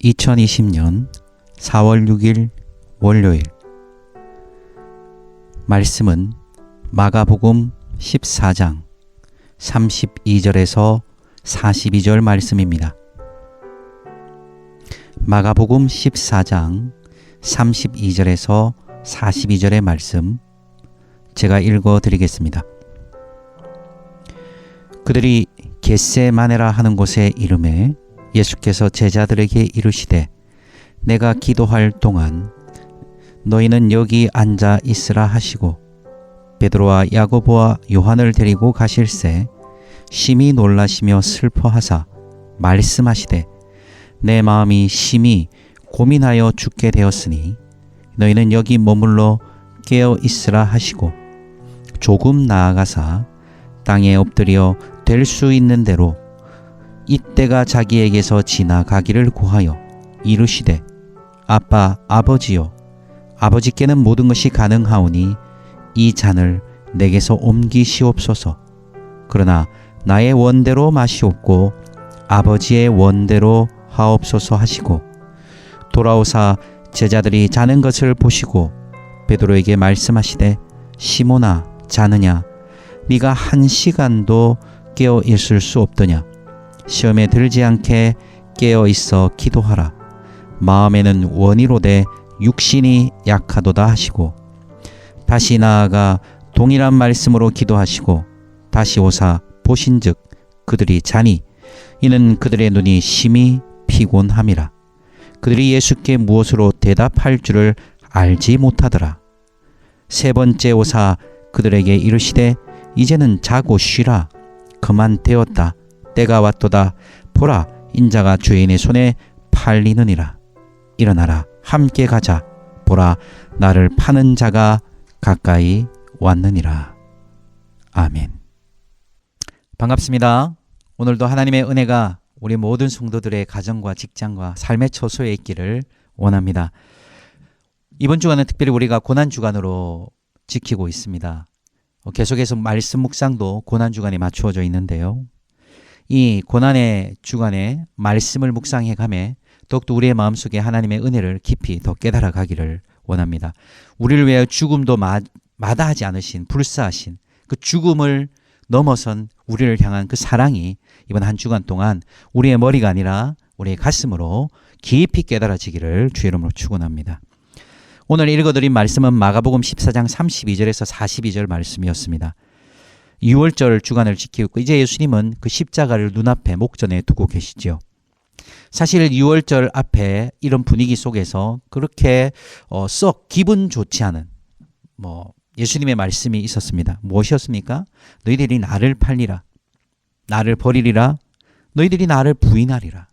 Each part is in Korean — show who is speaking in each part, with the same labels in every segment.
Speaker 1: 2020년 4월 6일 월요일. 말씀은 마가복음 14장 32절에서 42절 말씀입니다. 마가복음 14장 32절에서 42절의 말씀 제가 읽어 드리겠습니다. 그들이 겟세마네라 하는 곳에 이르매 예수께서 제자들에게 이르시되 내가 기도할 동안 너희는 여기 앉아 있으라 하시고 베드로와 야고보와 요한을 데리고 가실새 심히 놀라시며 슬퍼하사 말씀하시되 내 마음이 심히 고민하여 죽게 되었으니 너희는 여기 머물러 깨어 있으라 하시고 조금 나아가사 땅에 엎드려 될 수 있는 대로 이때가 자기에게서 지나가기를 구하여 이르시되 아빠 아버지여 아버지께는 모든 것이 가능하오니 이 잔을 내게서 옮기시옵소서. 그러나 나의 원대로 마시옵고 아버지의 원대로 하옵소서 하시고 돌아오사 제자들이 자는 것을 보시고 베드로에게 말씀하시되 시몬아 자느냐 네가 1시간도 깨어 있을 수 없더냐. 시험에 들지 않게 깨어 있어 기도하라. 마음에는 원이로되 육신이 약하도다 하시고 다시 나아가 동일한 말씀으로 기도하시고 다시 오사 보신즉 그들이 자니 이는 그들의 눈이 심히 피곤함이라. 그들이 예수께 무엇으로 대답할 줄을 알지 못하더라. 세 번째 오사 그들에게 이르시되 이제는 자고 쉬라. 그만 되었다. 때가 왔도다. 보라 인자가 주인의 손에 팔리느니라. 일어나라 함께 가자. 보라 나를 파는 자가 가까이 왔느니라. 아멘. 반갑습니다. 오늘도 하나님의 은혜가 우리 모든 성도들의 가정과 직장과 삶의 처소에 있기를 원합니다. 이번 주간은 특별히 우리가 고난주간으로 지키고 있습니다. 계속해서 말씀 묵상도 고난주간에 맞추어져 있는데요. 이 고난의 주간에 말씀을 묵상해 가며 더욱더 우리의 마음속에 하나님의 은혜를 깊이 더 깨달아 가기를 원합니다. 우리를 위하여 죽음도 마다하지 않으신 불사하신 그 죽음을 넘어선 우리를 향한 그 사랑이 이번 한 주간 동안 우리의 머리가 아니라 우리의 가슴으로 깊이 깨달아지기를 주의 이름으로 축원합니다. 오늘 읽어드린 말씀은 마가복음 14장 32절에서 42절 말씀이었습니다. 6월절 주간을 지키고 있고 이제 예수님은 그 십자가를 눈앞에 목전에 두고 계시죠. 사실 6월절 앞에 이런 분위기 속에서 그렇게 썩 기분 좋지 않은 예수님의 말씀이 있었습니다. 무엇이었습니까? 너희들이 나를 팔리라. 나를 버리리라. 너희들이 나를 부인하리라.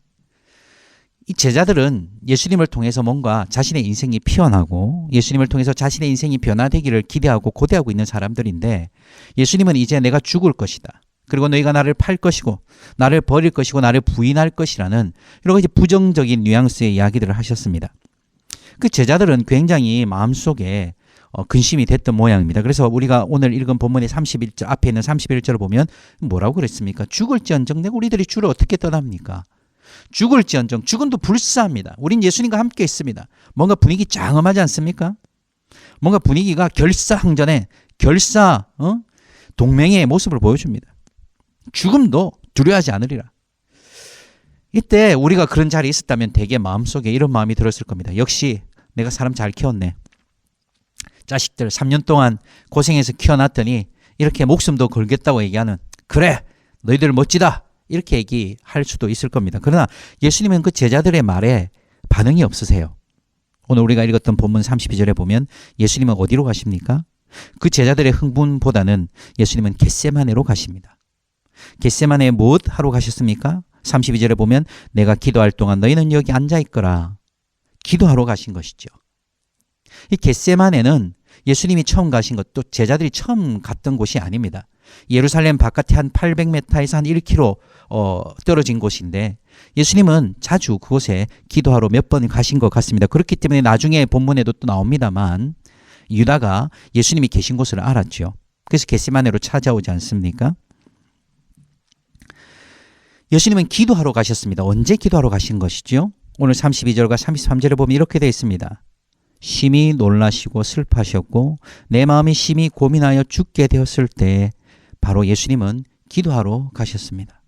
Speaker 1: 이 제자들은 예수님을 통해서 뭔가 자신의 인생이 피어나고 예수님을 통해서 자신의 인생이 변화되기를 기대하고 고대하고 있는 사람들인데 예수님은 이제 내가 죽을 것이다. 그리고 너희가 나를 팔 것이고 나를 버릴 것이고 나를 부인할 것이라는 여러 가지 부정적인 뉘앙스의 이야기들을 하셨습니다. 그 제자들은 굉장히 마음속에 근심이 됐던 모양입니다. 그래서 우리가 오늘 읽은 본문의 31절 앞에 있는 31절을 보면 뭐라고 그랬습니까? 죽을지언정 내가 우리들이 주를 어떻게 떠납니까? 죽을지언정 죽음도 불사합니다. 우린 예수님과 함께 있습니다. 뭔가 분위기 짱엄하지 않습니까? 뭔가 분위기가 결사항전에 동맹의 모습을 보여줍니다. 죽음도 두려워하지 않으리라. 이때 우리가 그런 자리에 있었다면 대개 마음속에 이런 마음이 들었을 겁니다. 역시 내가 사람 잘 키웠네. 자식들 3년 동안 고생해서 키워놨더니 이렇게 목숨도 걸겠다고 얘기하는 그래 너희들 멋지다 이렇게 얘기할 수도 있을 겁니다. 그러나 예수님은 그 제자들의 말에 반응이 없으세요. 오늘 우리가 읽었던 본문 32절에 보면 예수님은 어디로 가십니까? 그 제자들의 흥분보다는 예수님은 겟세마네로 가십니다. 겟세마네에 무엇 하러 가셨습니까? 32절에 보면 내가 기도할 동안 너희는 여기 앉아있거라. 기도하러 가신 것이죠. 이 겟세마네는 예수님이 처음 가신 것도 제자들이 처음 갔던 곳이 아닙니다. 예루살렘 바깥에 한 800m에서 한 1km 떨어진 곳인데 예수님은 자주 그곳에 기도하러 몇 번 가신 것 같습니다. 그렇기 때문에 나중에 본문에도 또 나옵니다만 유다가 예수님이 계신 곳을 알았죠. 그래서 겟세마네로 찾아오지 않습니까? 예수님은 기도하러 가셨습니다. 언제 기도하러 가신 것이죠? 오늘 32절과 33절에 보면 이렇게 되어 있습니다. 심히 놀라시고 슬퍼하셨고 내 마음이 심히 고민하여 죽게 되었을 때 바로 예수님은 기도하러 가셨습니다.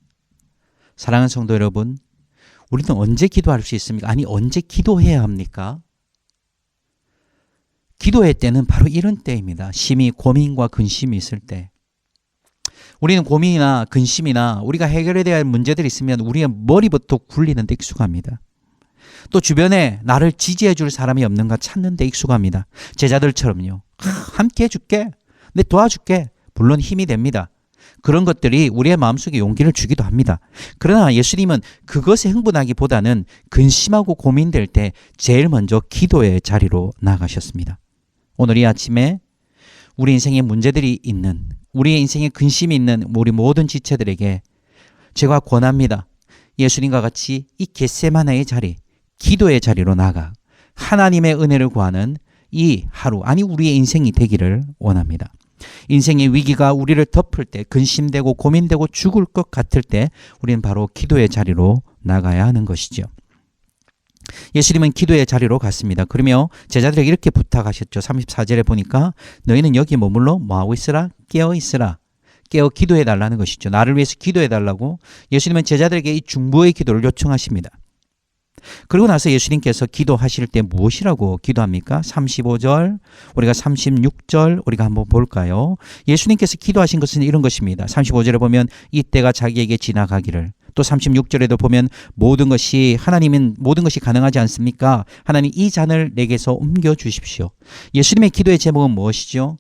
Speaker 1: 사랑하는 성도 여러분, 우리는 언제 기도할 수 있습니까? 아니, 언제 기도해야 합니까? 기도의 때는 바로 이런 때입니다. 심히 고민과 근심이 있을 때. 우리는 고민이나 근심이나 우리가 해결해야 될 문제들이 있으면 우리의 머리부터 굴리는 데 익숙합니다. 또 주변에 나를 지지해 줄 사람이 없는가 찾는 데 익숙합니다. 제자들처럼요. 함께 해줄게. 내 도와줄게. 물론 힘이 됩니다. 그런 것들이 우리의 마음속에 용기를 주기도 합니다. 그러나 예수님은 그것에 흥분하기보다는 근심하고 고민될 때 제일 먼저 기도의 자리로 나가셨습니다. 오늘 이 아침에 우리 인생에 문제들이 있는, 우리의 인생에 근심이 있는 우리 모든 지체들에게 제가 권합니다. 예수님과 같이 이 겟세마네의 자리, 기도의 자리로 나가 하나님의 은혜를 구하는 이 하루, 아니 우리의 인생이 되기를 원합니다. 인생의 위기가 우리를 덮을 때, 근심되고 고민되고 죽을 것 같을 때 우리는 바로 기도의 자리로 나가야 하는 것이죠. 예수님은 기도의 자리로 갔습니다. 그러며 제자들에게 이렇게 부탁하셨죠. 34절에 보니까 너희는 여기 머물러 뭐하고 있으라? 깨어 있으라. 깨어 기도해 달라는 것이죠. 나를 위해서 기도해 달라고 예수님은 제자들에게 이 중보의 기도를 요청하십니다. 그리고 나서 예수님께서 기도하실 때 무엇이라고 기도합니까? 35절, 우리가 36절 우리가 한번 볼까요? 예수님께서 기도하신 것은 이런 것입니다. 35절에 보면 이때가 자기에게 지나가기를, 또 36절에도 보면 모든 것이 하나님은 모든 것이 가능하지 않습니까? 하나님 이 잔을 내게서 옮겨 주십시오. 예수님의 기도의 제목은 무엇이죠?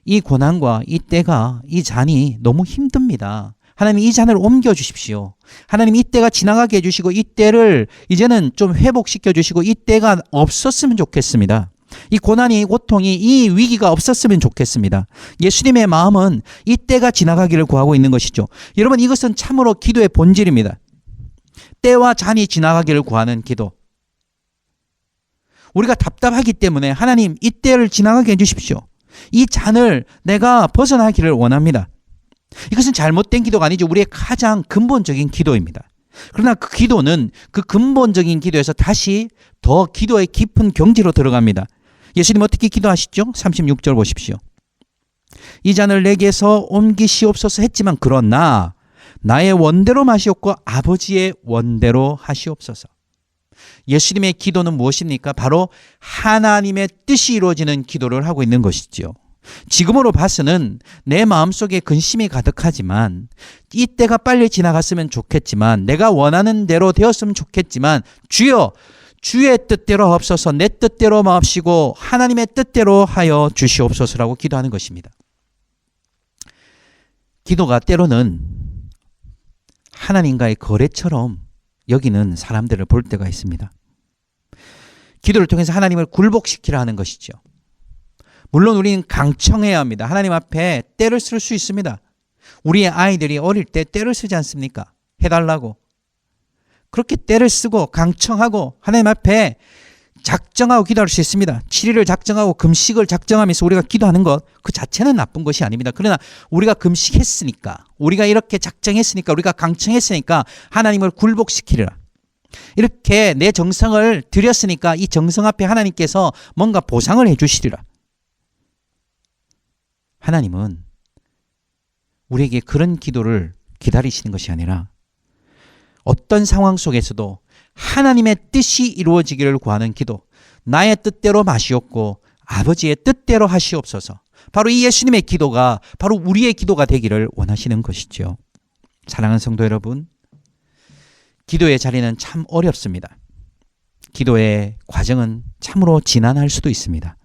Speaker 1: 이 고난과 이 때가, 이 잔이 너무 힘듭니다. 하나님 이 잔을 옮겨 주십시오. 하나님 이 때가 지나가게 해주시고 이 때를 이제는 좀 회복시켜 주시고 이 때가 없었으면 좋겠습니다. 이 고난이, 고통이, 이 위기가 없었으면 좋겠습니다. 예수님의 마음은 이 때가 지나가기를 구하고 있는 것이죠. 여러분, 이것은 참으로 기도의 본질입니다. 때와 잔이 지나가기를 구하는 기도. 우리가 답답하기 때문에 하나님 이 때를 지나가게 해주십시오. 이 잔을 내가 벗어나기를 원합니다. 이것은 잘못된 기도가 아니죠. 우리의 가장 근본적인 기도입니다. 그러나 그 기도는 그 근본적인 기도에서 다시 더 기도의 깊은 경지로 들어갑니다. 예수님 어떻게 기도하시죠? 36절 보십시오. 이 잔을 내게서 옮기시옵소서 했지만 그러나 나의 원대로 마시옵고 아버지의 원대로 하시옵소서. 예수님의 기도는 무엇입니까? 바로 하나님의 뜻이 이루어지는 기도를 하고 있는 것이죠. 지금으로 봐서는 내 마음속에 근심이 가득하지만 이 때가 빨리 지나갔으면 좋겠지만 내가 원하는 대로 되었으면 좋겠지만 주여 주의 뜻대로 하옵소서, 내 뜻대로 마옵시고 하나님의 뜻대로 하여 주시옵소서라고 기도하는 것입니다. 기도가 때로는 하나님과의 거래처럼 여기는 사람들을 볼 때가 있습니다. 기도를 통해서 하나님을 굴복시키려 하는 것이죠. 물론 우리는 강청해야 합니다. 하나님 앞에 때를 쓸 수 있습니다. 우리의 아이들이 어릴 때 때를 쓰지 않습니까? 해달라고. 그렇게 때를 쓰고 강청하고 하나님 앞에 작정하고 기도할 수 있습니다. 7일을 작정하고 금식을 작정하면서 우리가 기도하는 것 그 자체는 나쁜 것이 아닙니다. 그러나 우리가 금식했으니까, 우리가 이렇게 작정했으니까, 우리가 강청했으니까 하나님을 굴복시키리라. 이렇게 내 정성을 드렸으니까 이 정성 앞에 하나님께서 뭔가 보상을 해 주시리라. 하나님은 우리에게 그런 기도를 기다리시는 것이 아니라 어떤 상황 속에서도 하나님의 뜻이 이루어지기를 구하는 기도, 나의 뜻대로 마시옵고 아버지의 뜻대로 하시옵소서. 바로 이 예수님의 기도가 바로 우리의 기도가 되기를 원하시는 것이죠. 사랑하는 성도 여러분, 기도의 자리는 참 어렵습니다. 기도의 과정은 참으로 지난할 수도 있습니다.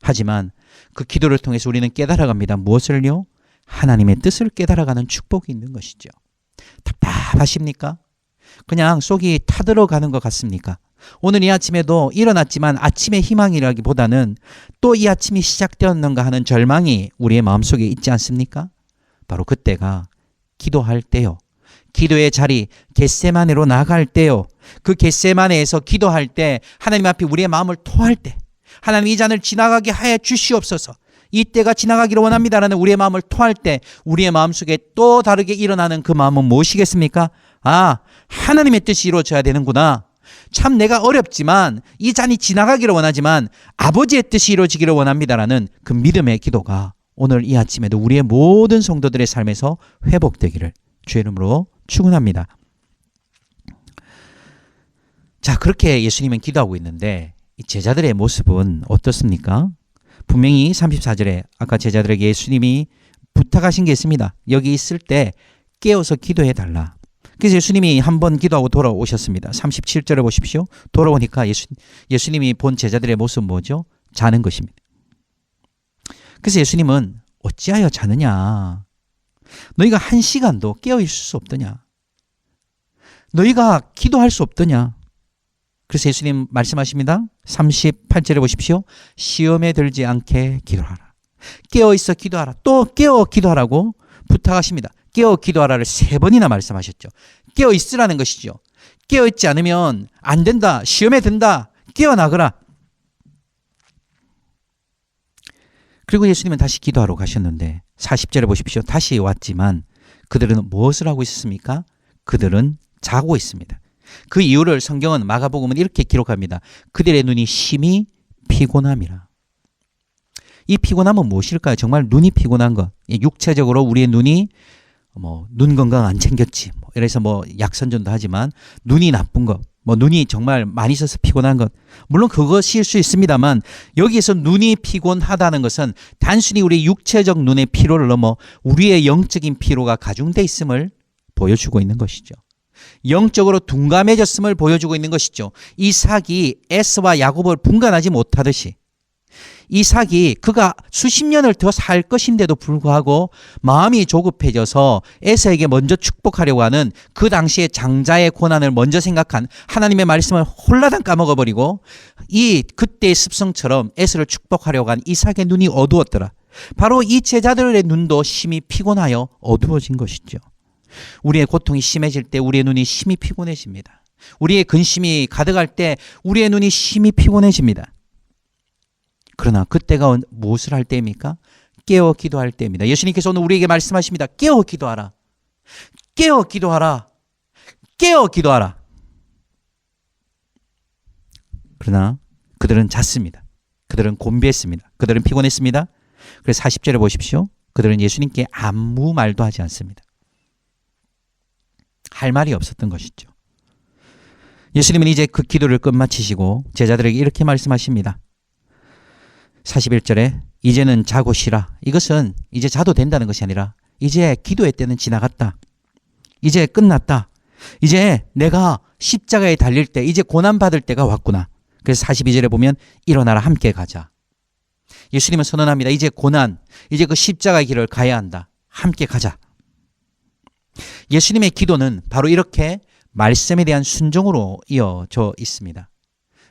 Speaker 1: 하지만 그 기도를 통해서 우리는 깨달아갑니다. 무엇을요? 하나님의 뜻을 깨달아가는 축복이 있는 것이죠. 답답하십니까? 그냥 속이 타들어가는 것 같습니까? 오늘 이 아침에도 일어났지만 아침의 희망이라기보다는 또 이 아침이 시작되었는가 하는 절망이 우리의 마음속에 있지 않습니까? 바로 그때가 기도할 때요. 기도의 자리 겟세마네로 나갈 때요. 그 겟세마네에서 기도할 때 하나님 앞에 우리의 마음을 토할 때 하나님 이 잔을 지나가게 하여 주시옵소서. 이 때가 지나가기를 원합니다라는 우리의 마음을 토할 때 우리의 마음속에 또 다르게 일어나는 그 마음은 무엇이겠습니까? 아, 하나님의 뜻이 이루어져야 되는구나. 참 내가 어렵지만 이 잔이 지나가기를 원하지만 아버지의 뜻이 이루어지기를 원합니다라는 그 믿음의 기도가 오늘 이 아침에도 우리의 모든 성도들의 삶에서 회복되기를 주의 이름으로 축원합니다. 자, 그렇게 예수님은 기도하고 있는데 이 제자들의 모습은 어떻습니까? 분명히 34절에 아까 제자들에게 예수님이 부탁하신 게 있습니다. 여기 있을 때 깨어서 기도해 달라. 그래서 예수님이 한번 기도하고 돌아오셨습니다. 37절에 보십시오. 돌아오니까 예수님이 본 제자들의 모습은 뭐죠? 자는 것입니다. 그래서 예수님은 어찌하여 자느냐? 너희가 한 시간도 깨어 있을 수 없더냐? 너희가 기도할 수 없더냐? 그래서 예수님 말씀하십니다. 38절에 보십시오. 시험에 들지 않게 기도하라. 깨어 있어 기도하라. 또 깨어 기도하라고 부탁하십니다. 깨어 기도하라를 3번이나 말씀하셨죠. 깨어 있으라는 것이죠. 깨어 있지 않으면 안 된다. 시험에 든다. 깨어나거라. 그리고 예수님은 다시 기도하러 가셨는데 40절에 보십시오. 다시 왔지만 그들은 무엇을 하고 있었습니까? 그들은 자고 있습니다. 그 이유를 성경은 마가복음은 이렇게 기록합니다. 그들의 눈이 심히 피곤함이라. 이 피곤함은 무엇일까요? 정말 눈이 피곤한 것. 육체적으로 우리의 눈이 눈 건강 안 챙겼지. 이래서 약선전도 하지만 눈이 나쁜 것. 눈이 정말 많이 있어서 피곤한 것. 물론 그것일 수 있습니다만 여기에서 눈이 피곤하다는 것은 단순히 우리 육체적 눈의 피로를 넘어 우리의 영적인 피로가 가중돼 있음을 보여주고 있는 것이죠. 영적으로 둔감해졌음을 보여주고 있는 것이죠. 이삭이 에서와 야곱을 분간하지 못하듯이 이삭이 그가 수십 년을 더 살 것인데도 불구하고 마음이 조급해져서 에서에게 먼저 축복하려고 하는 그 당시의 장자의 고난을 먼저 생각한 하나님의 말씀을 홀라당 까먹어버리고 이 그때의 습성처럼 에서를 축복하려고 한 이삭의 눈이 어두웠더라. 바로 이 제자들의 눈도 심히 피곤하여 어두워진 것이죠. 우리의 고통이 심해질 때 우리의 눈이 심히 피곤해집니다. 우리의 근심이 가득할 때 우리의 눈이 심히 피곤해집니다. 그러나 그때가 무엇을 할 때입니까? 깨어 기도할 때입니다. 예수님께서 오늘 우리에게 말씀하십니다. 깨어 기도하라. 깨어 기도하라. 깨어 기도하라. 그러나 그들은 잤습니다. 그들은 곤비했습니다. 그들은 피곤했습니다. 그래서 40절에 보십시오. 그들은 예수님께 아무 말도 하지 않습니다. 할 말이 없었던 것이죠. 예수님은 이제 그 기도를 끝마치시고 제자들에게 이렇게 말씀하십니다. 41절에 이제는 자고 쉬라. 이것은 이제 자도 된다는 것이 아니라 이제 기도의 때는 지나갔다. 이제 끝났다. 이제 내가 십자가에 달릴 때 이제 고난받을 때가 왔구나. 그래서 42절에 보면 일어나라 함께 가자. 예수님은 선언합니다. 이제 고난, 이제 그 십자가의 길을 가야 한다. 함께 가자. 예수님의 기도는 바로 이렇게 말씀에 대한 순종으로 이어져 있습니다.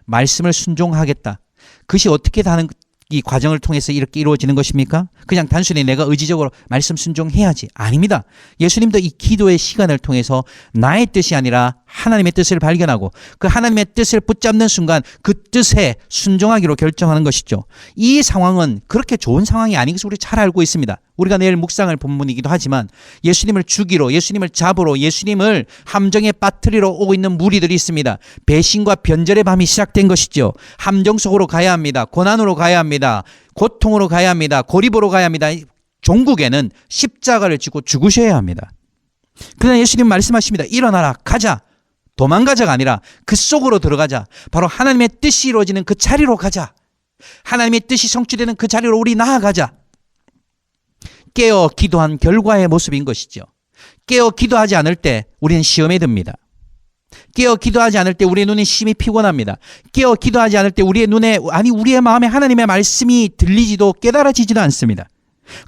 Speaker 1: 말씀을 순종하겠다. 그것이 어떻게 다는 이 과정을 통해서 이렇게 이루어지는 것입니까? 그냥 단순히 내가 의지적으로 말씀 순종해야지. 아닙니다. 예수님도 이 기도의 시간을 통해서 나의 뜻이 아니라 하나님의 뜻을 발견하고 그 하나님의 뜻을 붙잡는 순간 그 뜻에 순종하기로 결정하는 것이죠. 이 상황은 그렇게 좋은 상황이 아닌 것을 우리 잘 알고 있습니다. 우리가 내일 묵상할 본문이기도 하지만 예수님을 죽이러, 예수님을 잡으러, 예수님을 함정에 빠뜨리러 오고 있는 무리들이 있습니다. 배신과 변절의 밤이 시작된 것이죠. 함정 속으로 가야 합니다. 고난으로 가야 합니다. 고통으로 가야 합니다. 고립으로 가야 합니다. 종국에는 십자가를 지고 죽으셔야 합니다. 그러나 예수님 말씀하십니다. 일어나라, 가자. 도망가자가 아니라 그 속으로 들어가자. 바로 하나님의 뜻이 이루어지는 그 자리로 가자. 하나님의 뜻이 성취되는 그 자리로 우리 나아가자. 깨어 기도한 결과의 모습인 것이죠. 깨어 기도하지 않을 때 우리는 시험에 듭니다. 깨어 기도하지 않을 때 우리의 눈이 심히 피곤합니다. 깨어 기도하지 않을 때 우리의 눈에, 우리의 마음에 하나님의 말씀이 들리지도 깨달아지지도 않습니다.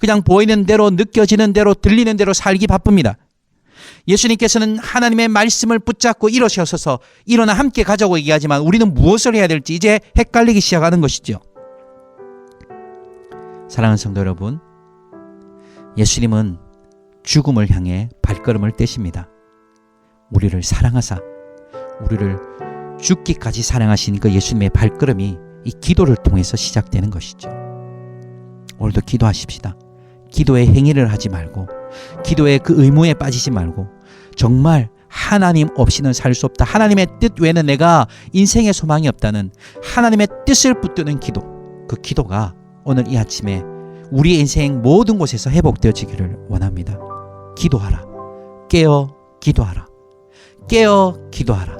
Speaker 1: 그냥 보이는 대로, 느껴지는 대로, 들리는 대로 살기 바쁩니다. 예수님께서는 하나님의 말씀을 붙잡고 일어서셔서 일어나 함께 가자고 얘기하지만 우리는 무엇을 해야 될지 이제 헷갈리기 시작하는 것이죠. 사랑하는 성도 여러분, 예수님은 죽음을 향해 발걸음을 떼십니다. 우리를 사랑하사 우리를 죽기까지 사랑하신 그 예수님의 발걸음이 이 기도를 통해서 시작되는 것이죠. 오늘도 기도하십시다. 기도의 행위를 하지 말고 기도의 그 의무에 빠지지 말고 정말 하나님 없이는 살 수 없다. 하나님의 뜻 외에는 내가 인생의 소망이 없다는 하나님의 뜻을 붙드는 기도, 그 기도가 오늘 이 아침에 우리의 인생 모든 곳에서 회복되어지기를 원합니다. 기도하라. 깨어 기도하라. 깨어 기도하라.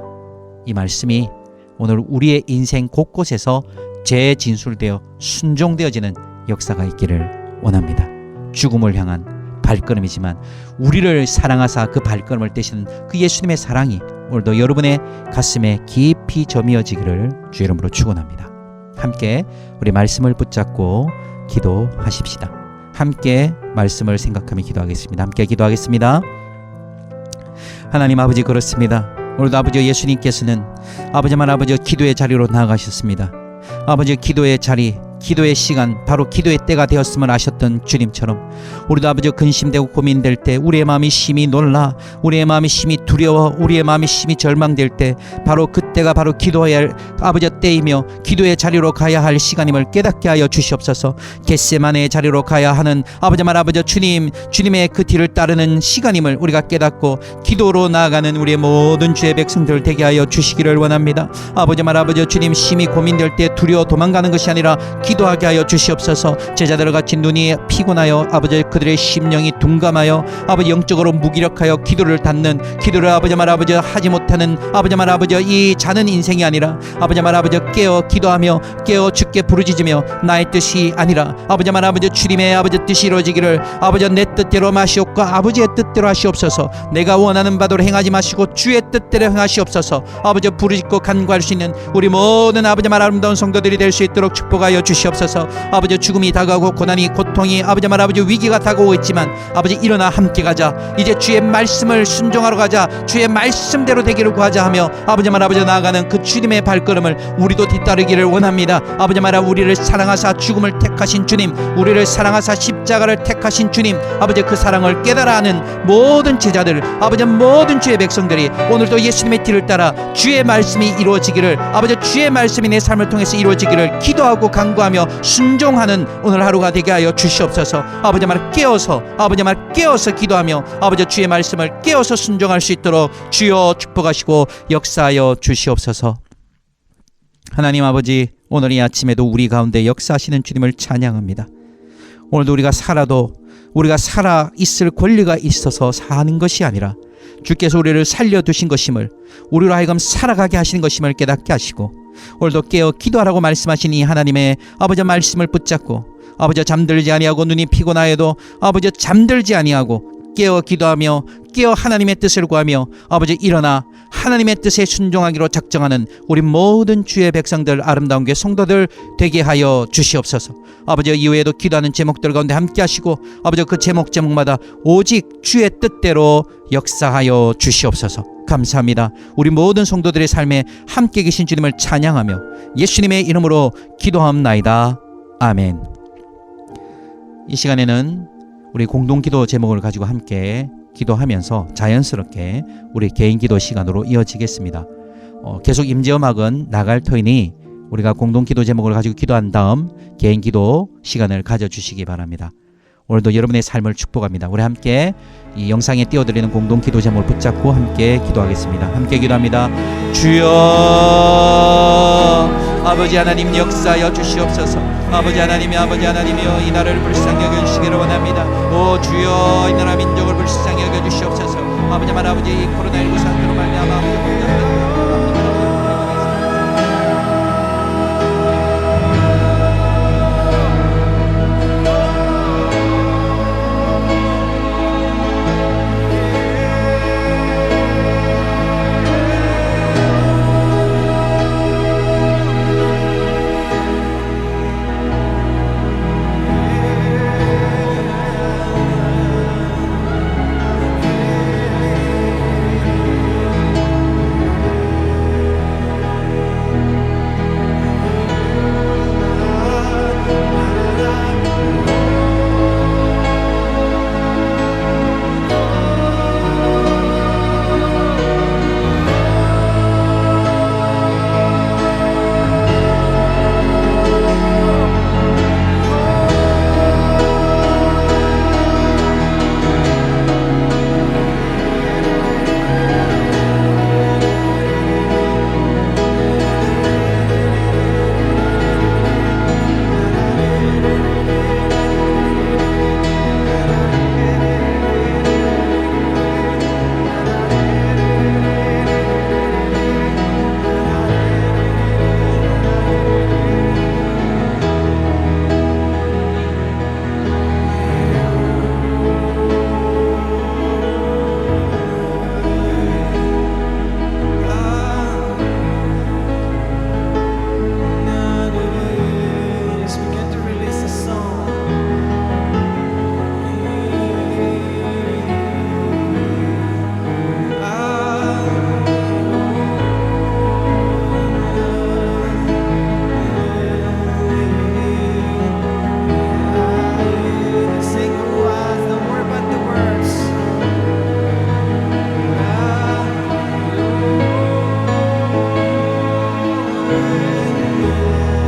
Speaker 1: 이 말씀이 오늘 우리의 인생 곳곳에서 재진술되어 순종되어지는 역사가 있기를 원합니다. 죽음을 향한 발걸음이지만 우리를 사랑하사 그 발걸음을 떼시는 그 예수님의 사랑이 오늘도 여러분의 가슴에 깊이 저미어지기를 주의 이름으로 축원합니다. 함께 우리 말씀을 붙잡고 기도하십시다. 함께 말씀을 생각하며 기도하겠습니다. 함께 기도하겠습니다. 하나님 아버지, 그렇습니다. 오늘도 아버지 예수님께서는 아버지만 아버지 기도의 자리로 나아가셨습니다. 아버지 기도의 자리, 기도의 시간, 바로 기도의 때가 되었음을 아셨던 주님처럼 우리도 아버지 근심되고 고민될 때, 우리의 마음이 심히 놀라, 우리의 마음이 심히 두려워, 우리의 마음이 심히 절망될 때 바로 그때가 바로 기도해야 할 아버지 때이며 기도의 자리로 가야 할 시간임을 깨닫게 하여 주시옵소서. 겟세마네의 자리로 가야 하는 아버지만 아버지 주님의 그 뒤를 따르는 시간임을 우리가 깨닫고 기도로 나아가는 우리의 모든 주의 백성들 되게 하여 주시기를 원합니다. 아버지만 아버지 주님, 심히 고민될 때 두려워 도망가는 것이 아니라 기도하게 하여 주시옵소서. 제자들 같이 눈이 피곤하여 아버지 그들의 심령이 둔감하여 아버지 영적으로 무기력하여 기도를 닫는, 기도를 아버지만 아버지 하지 못하는 아버지만 아버지 이 자는 인생이 아니라 아버지만 아버지 깨어 기도하며 깨어 주께 부르짖으며 나의 뜻이 아니라 아버지만 아버지 주님의 아버지 뜻이 이루어지기를, 아버지 내 뜻대로 마시옵고 아버지의 뜻대로 하시옵소서. 내가 원하는 바대로 행하지 마시고 주의 뜻대로 행하시옵소서. 아버지 부르짖고 간구할 수 있는 우리 모든 아버지만 아름다운 성도들이 될 수 있도록 축복하여 주시옵소서. 아버지 죽음이 다가오고 고난이 고통이 아버지만 아버지 위기가 다가오고 있지만 아버지 일어나 함께 가자. 이제 주의 말씀을 순종하러 가자. 주의 말씀대로 되기를 구하자 하며 아버지만 아버지 나아가는 그 주님의 발걸음을 우리도 뒤따르기를 원합니다. 아버지만 우리를 사랑하사 죽음을 택하신 주님, 우리를 사랑하사 십자가를 택하신 주님, 아버지 그 사랑을 깨달아 하는 모든 제자들, 아버지 모든 주의 백성들이 오늘도 예수님의 뒤를 따라 주의 말씀이 이루어지기를, 아버지 주의 말씀이 내 삶을 통해서 이루어지기를 기도하고 간구하며 순종하는 오늘 하루가 되게 하여 주시옵소서. 아버지 말 깨어서, 아버지 말 깨어서 기도하며 아버지 주의 말씀을 깨어서 순종할 수 있도록 주여 축복하시고 역사하여 주시옵소서. 하나님 아버지, 오늘 이 아침에도 우리 가운데 역사하시는 주님을 찬양합니다. 오늘도 우리가 살아도 우리가 살아 있을 권리가 있어서 사는 것이 아니라 주께서 우리를 살려두신 것임을, 우리로 하여금 살아가게 하시는 것임을 깨닫게 하시고 오늘도 깨어 기도하라고 말씀하신 이 하나님의 아버지 말씀을 붙잡고 아버지 잠들지 아니하고 눈이 피곤하여도 아버지 잠들지 아니하고 깨어 기도하며 깨어 하나님의 뜻을 구하며 아버지 일어나 하나님의 뜻에 순종하기로 작정하는 우리 모든 주의 백성들, 아름다운 교회 성도들 되게 하여 주시옵소서. 아버지 이후에도 기도하는 제목들 가운데 함께 하시고 아버지 그 제목마다 오직 주의 뜻대로 역사하여 주시옵소서. 감사합니다. 우리 모든 성도들의 삶에 함께 계신 주님을 찬양하며 예수님의 이름으로 기도하옵나이다. 아멘. 이 시간에는 우리 공동기도 제목을 가지고 함께 기도하면서 자연스럽게 우리 개인기도 시간으로 이어지겠습니다. 계속 임재음악은 나갈 터이니 우리가 공동기도 제목을 가지고 기도한 다음 개인기도 시간을 가져주시기 바랍니다. 오늘도 여러분의 삶을 축복합니다. 우리 함께 이 영상에 띄워드리는 공동기도 제목을 붙잡고 함께 기도하겠습니다. 함께 기도합니다. 주여 아버지 하나님 역사하여 주시옵소서. 아버지 하나님이 아버지 하나님이여 이 나라를 불쌍히 여겨주시기를 원합니다. 오 주여 이 나라 민족을 불쌍히 여겨주시옵소서. 아버지만 아버지 이 코로나19 사태로 말미암아 아버지
Speaker 2: 주님